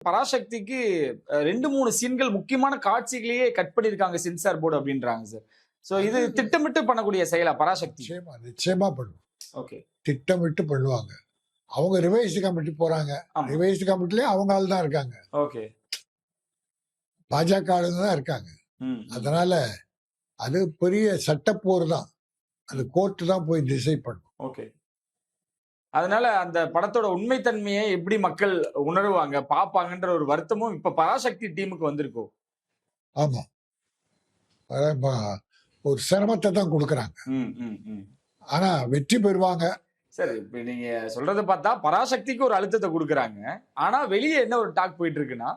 பராசக்திக்கு 2, 3 சீன்கள் முக்கியமான காட்சிகளையே கட் பண்ணியிருக்காங்க censor board அப்படின்றாங்க சார். சோ இது அது திட்டமிட்டு பண்ணக்கூடிய செயலா பராசக்தி? நிச்சயமா நிச்சயமா பண்ணும். ஓகே. திட்டமிட்டு பண்ணுவாங்க. அவங்க ரிவைஸ் கமிட்டி போறாங்க. ஆமா. ரிவைஸ் கமிட்டிலே அவங்க ஆள் தான் இருக்காங்க. ஓகே. பாஜக ஆளுங்க தான் இருக்காங்க. அதனால அது பெரிய சட்டப்போர் தான். அது கோர்ட் தான் போய் டிசைட் பண்ணும். ஓகே. அதனால அந்த படத்தோட உண்மைத்தன்மையை எப்படி மக்கள் உணருவாங்க, பாப்பாங்கன்ற ஒரு வருத்தமும் இப்ப பராசக்தி டீமுக்கு வந்திருக்கும். ஆமா. ஒரு சிரமத்தை தான் கொடுக்குறாங்க. ஆனா வெற்றி பெறுவாங்க. சரி, இப்ப நீங்க சொல்றத பார்த்தா பராசக்திக்கு ஒரு அழுத்தத்தை கொடுக்குறாங்க. ஆனா வெளியே என்ன ஒரு டாக் போயிட்டு இருக்குன்னா,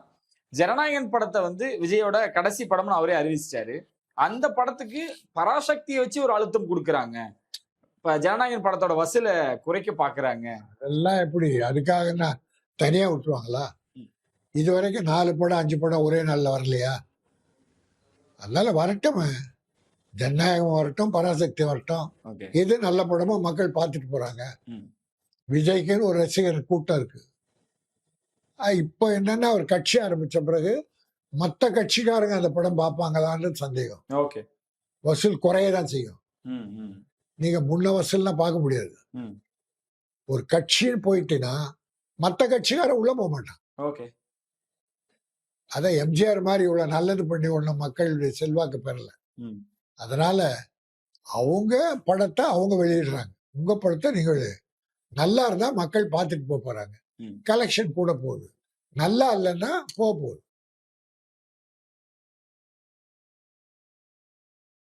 ஜனநாயகன் படத்தை வந்து விஜயோட கடைசி படம்னு அவரே அறிவிச்சிட்டாரு. அந்த படத்துக்கு பராசக்தியை வச்சு ஒரு அழுத்தம் கொடுக்குறாங்க. இப்ப ஜனநாயகன் படத்தோட வசூல குறைக்க பாக்குறாங்க. அதெல்லாம் எப்படி? அதுக்காக நான் தனியா விட்டுருவாங்களா? இது வரைக்கும் 4 படம் 5 படம் ஒரே நாள்ல வரலையா? அதனால வரட்டும். ஜனநாயகம் வரட்டும், பராசக்தி வரட்டும். எது நல்ல படமோ மக்கள் பார்த்துட்டு போறாங்க. விஜய்க்குன்னு ஒரு ரசிகர் கூட்டம் இருக்கு. இப்போ என்னன்னா ஒரு கட்சி ஆரம்பிச்ச பிறகு மற்ற கட்சிக்காரங்க அந்த படம் பார்ப்பாங்களான்னு சந்தேகம். ஓகே. வசூல் குறையதான் செய்யும். நீங்க முன்ன வசூல்லாம் பார்க்க முடியாது. ஒரு கட்சின்னு போயிட்டுனா மற்ற கட்சிக்காரன் உள்ள போக மாட்டான். ஓகே. அத எம்ஜிஆர் மாதிரி இவ்வளவு நல்லது பண்ணி ஒன்னும் மக்களுடைய செல்வாக்கு பெறல. அதனால அவங்க படத்தை அவங்க வெளியிடுறாங்க. உங்க படத்தை நீங்க நல்லா இருந்தா மக்கள் பார்த்துட்டு போறாங்க. கலெக்ஷன் கூட போகுது. நல்லா இல்லைன்னா போகுது.